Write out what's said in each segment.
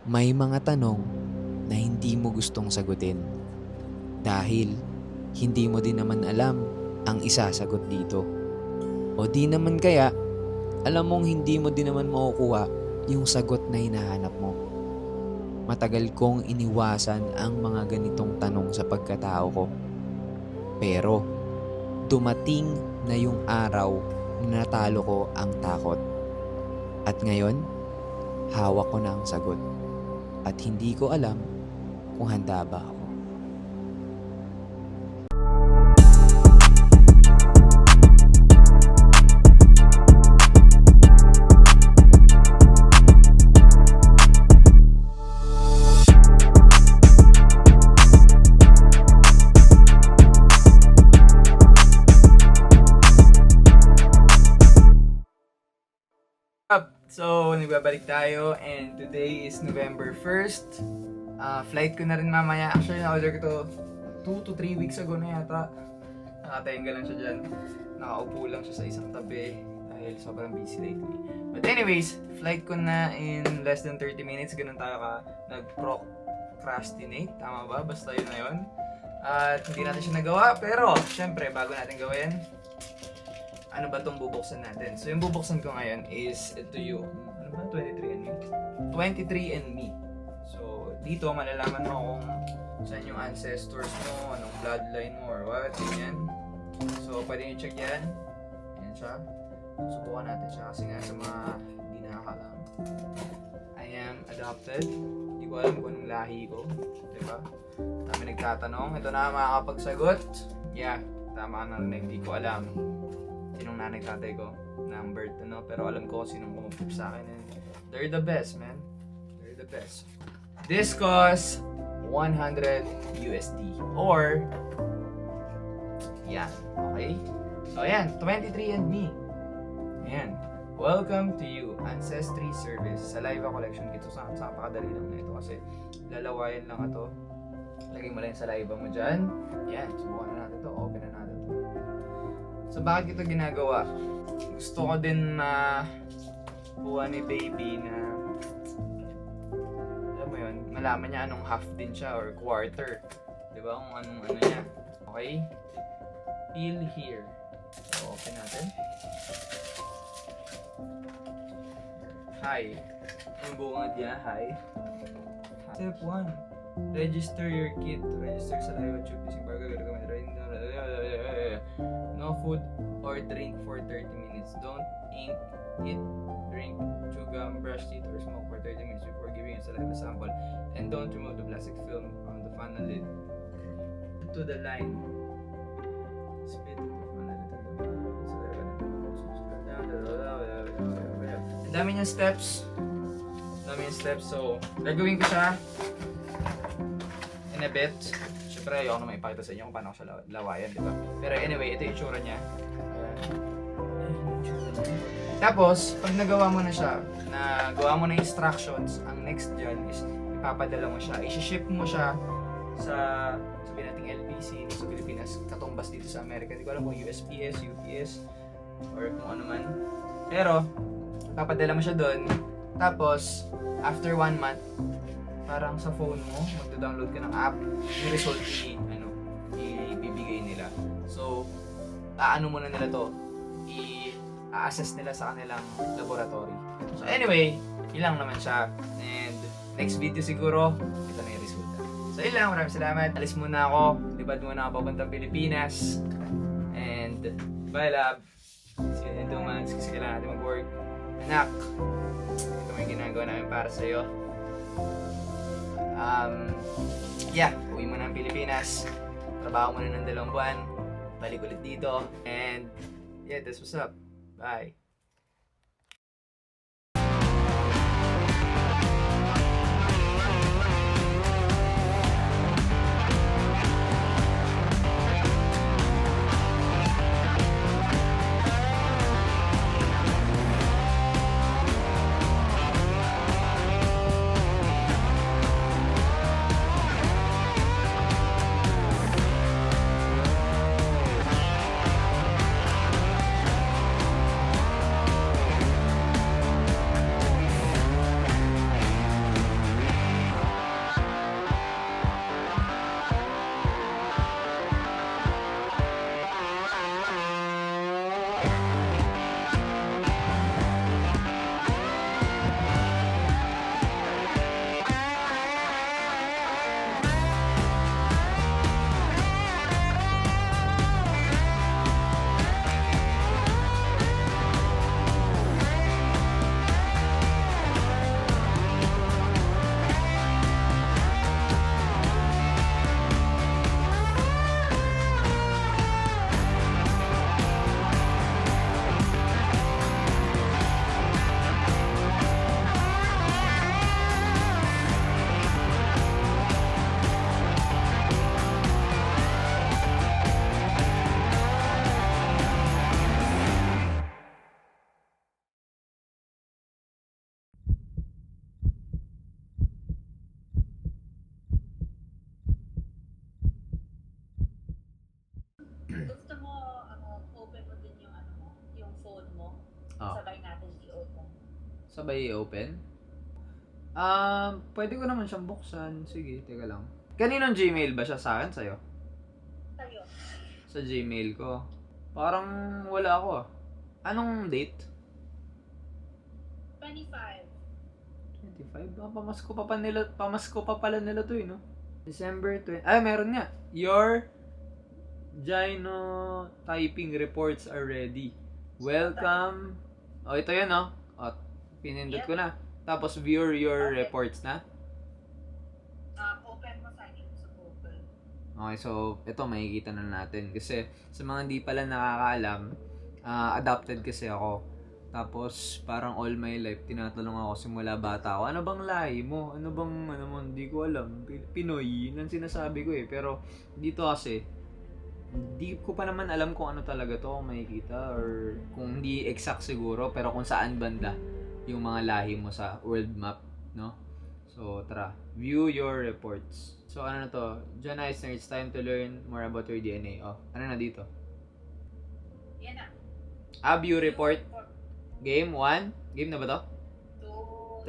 May mga tanong na hindi mo gustong sagutin dahil hindi mo din naman alam ang isasagot dito. O di naman kaya, alam mong hindi mo din naman makukuha yung sagot na hinahanap mo. Matagal kong iniwasan ang mga ganitong tanong sa pagkatao ko. Pero dumating na yung araw na natalo ko ang takot. At ngayon, hawak ko na ang sagot. At hindi ko alam kung handa ba ako. So, nagbabalik tayo and today is November 1st. Flight ko na rin mamaya. Actually, na-order ko to 2 to 3 weeks ago na yata. Nakatenga lang siya dyan. Nakaupo lang siya sa isang tabi dahil sobrang busy lately. But anyways, flight ko na in less than 30 minutes. Ganun tayo ka nag-procrastinate. Tama ba? Basta yun na yun. At hindi natin siya nagawa. Pero, syempre, bago natin gawin, ano ba itong bubuksan natin? So, yung bubuksan ko ngayon is ito yung, ano ba? 23andMe? 23andMe. So, dito malalaman mo kung saan yung ancestors mo, anong bloodline mo, or what, ganyan. So, pwede nyo check yan. Yan siya. Subukan natin siya kasi nga sa mga hindi nakakalam. I am adopted. Hindi ko alam kung anong lahi ko. Diba? Dami nagtatanong. Ito na makakapagsagot. Yeah, tama ka na rin. Hindi ko alam sinong nanay tatay ko ng birth, ano, pero alam ko sinong kumupip sa akin and they're the best, man. They're the best. This costs 100 USD or yan, okay? So ayan, 23andMe. Ayan. Welcome to you, Ancestry Service. Saliva collection kit. Sa napakadali lang na ito kasi lalawayan lang ito. Lagay mo lang yung saliva mo dyan. Yan, subukan na natin ito. Open na natin ito. So bakit ito ginagawa? Gusto ko din na buwan ni baby na alam mo yun, malaman niya anong half din siya or quarter. Diba? Kung anong ano niya. Okay? Feel here. So open natin. Hi. Yung bungad niya. Hi. Step 1. Register your kit. Register sa live tube using barcode. No food or drink for 30 minutes. Don't eat, drink, chew gum, brush teeth, or smoke for 30 minutes before giving a saliva sample. And don't remove the plastic film from the funnel lid. To the line. Spit into the funnel lid. Ang dami niyang steps. So, gagawin ko siya in a bit. Siyempre, ayoko na maipakita sa inyo kung paano ko siya lawayan, di ba? Pero anyway, ito yung itsura niya. Tapos, pag nagawa mo na siya, nagawa mo na instructions, ang next dyan is ipapadala mo siya. I-ship mo siya sa sabihin nating LBC sa Pilipinas, katumbas dito sa Amerika. Hindi ko alam kung USPS, UPS, or kung ano man. Pero, ipapadala mo siya doon. Tapos, after 1 month, parang sa phone mo, magda-download ka ng app, yung result ibibigay nila. So, ano muna nila to, i-assess nila sa kanilang laboratory. So anyway, ilang naman siya. And next video siguro, ito na yung resulta. So yun lang, maraming salamat. Alis muna ako, libad muna ako papuntang Pilipinas. And bye love. See you in 2 months kasi kailangan natin mag-work. Anak, ito may ginagawa namin para sa'yo. Uwi mo ng Pilipinas, trabaho mo na ng 2 buwan, balik ulit dito, and yeah, that's what's up. Bye. Sabay i-open? Pwede ko naman siyang buksan. Sige, teka lang. Kaninong Gmail ba siya? Sa akin, sa'yo? Sa'yo. Sa Gmail ko. Parang wala ako ah. Anong date? 25. 25? Pamasko pa pala nila to no? December 20. Ay, meron nga. Your gynotyping reports are ready. Welcome. Oh, ito yan oh. Oh, pinindot ko na. Tapos view your reports na. Open mo sa akin sa Google. Okay, so ito makikita na natin. Kasi sa mga hindi pala nakakaalam, adopted kasi ako. Tapos parang all my life, tinatanong ako simula bata ako, ano bang lahi mo? Ano mo? Hindi ko alam. Pinoy, yun ang sinasabi ko eh. Pero dito kasi, hindi ko pa naman alam kung ano talaga to, kung makikita. Or kung hindi exact siguro, pero kung saan banda yung mga lahi mo sa world map, no? So, tara. View your reports. So, ano na to? John Eisner, it's time to learn more about your DNA. Oh, ano na dito? Yan na. View report. Game 1. Game na ba to?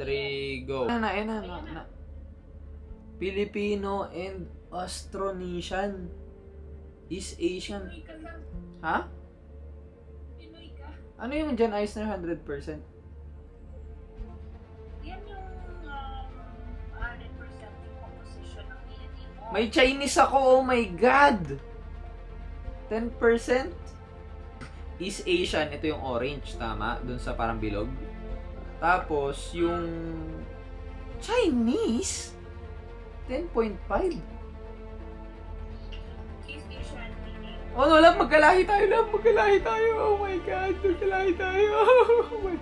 2. 3, go. Ano na. Filipino and Austronesian. East Asian. Pinoy ka lang. Ha? Pinoy ka. Ano yung John Eisner 100%? Yan yung 100% yung composition ng DNA mo. May Chinese ako, oh my God! 10%? East Asian, ito yung orange, tama? Dun sa parang bilog. Tapos, yung Chinese, 10.5. East Asian DNA. Oh no, lang, magkalahi tayo. Oh my God, magkalahi tayo. Oh my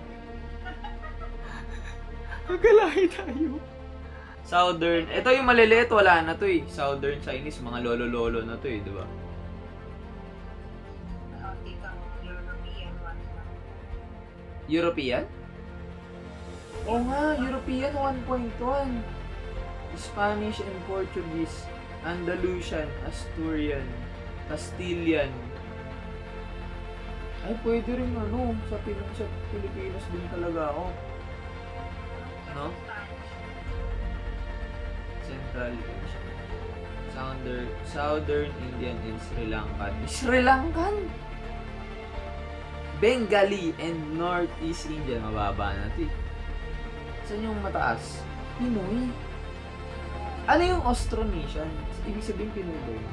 Magkalahi tayo. Southern, ito yung maliliit, wala na to eh. Southern Chinese, mga lolo-lolo na to eh, di ba? Take ang European one na. European? Oo nga, European 1.1. Spanish and Portuguese, Andalusian, Asturian, Castilian. Ay, pwede rin sa Pilipinas din talaga ako. No? Central Asia. Southern Indian and Sri Lankan. Sri Lankan? Bengali and Northeast Indian. Mababa na ito eh. Saan yung mataas? Pinoy. Ano yung Austronesian? Ibig sabihin Pinoy ba yun?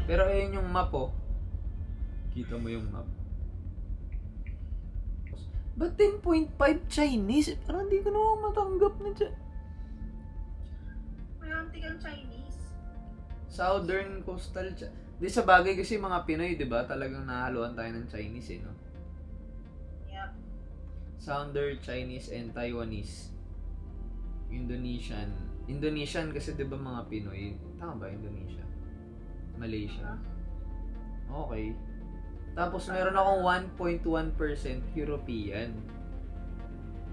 Pero ayun yung map oh. Kita mo yung map. Ba't 10.5 Chinese? Parang hindi ko naman matanggap na dyan. Mayroon tigang Chinese. Southern Coastal Di sa bagay kasi mga Pinoy, di ba? Talagang nahaluan tayo ng Chinese eh, no? Yep. Southern Chinese and Taiwanese. Indonesian kasi di ba mga Pinoy? Tama ba Indonesia? Malaysia. Okay. Tapos meron akong 1.1% European.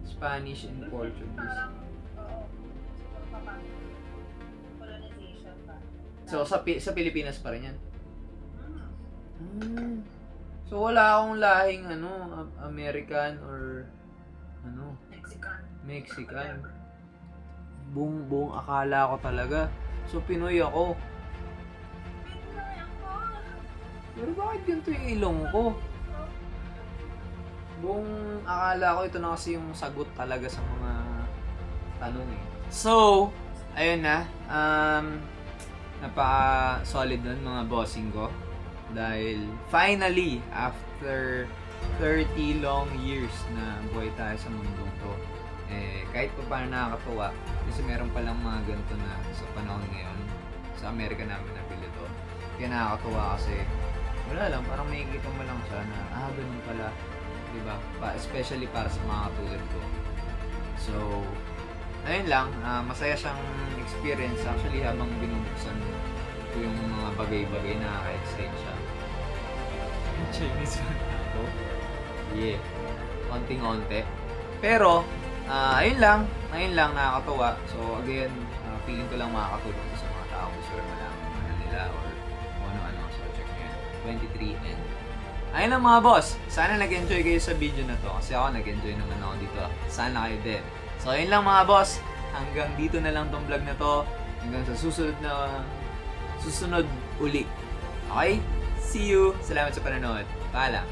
Spanish and Portuguese. Parang, oo. Siguro pa pa. Colonization pa. So sa Pilipinas pa rin yan. Mm. So wala akong lahing American or Mexican. Buong akala ko talaga. So Pinoy ako. Pero bakit ganito yung ilong ko? Buong akala ko ito na kasi yung sagot talaga sa mga tanong eh. So, ayun na. Napaka-solid nun mga bossing ko. Dahil finally, after 30 long years na buhay tayo sa mundong to, kahit pa paano nakakatuwa, kasi meron palang mga ganito na sa panahon ngayon, sa Amerika namin nabili to. Kaya nakakatuwa kasi, wala lang, parang makikita mo lang siya na, ganun pala, diba? Especially para sa mga katulad ko. So, ayun lang, masaya siyang experience actually habang binubuksan ko yung mga bagay-bagay na nakaka-excite siya. Chinese fan ako? Yeah, konting-onte. Pero, ayun lang, nakakatuwa. So, again, feeling ko lang makakatulong sa mga tao gusto rin malaman nila or 2023. And ayun lang mga boss, sana nag-enjoy kayo sa video na to kasi ako nag-enjoy naman ako dito. Sana kayo din. So ayun lang mga boss, hanggang dito na lang tong vlog na to. Hanggang sa susunod uli. Okay? See you! Salamat sa panonood. Paalam!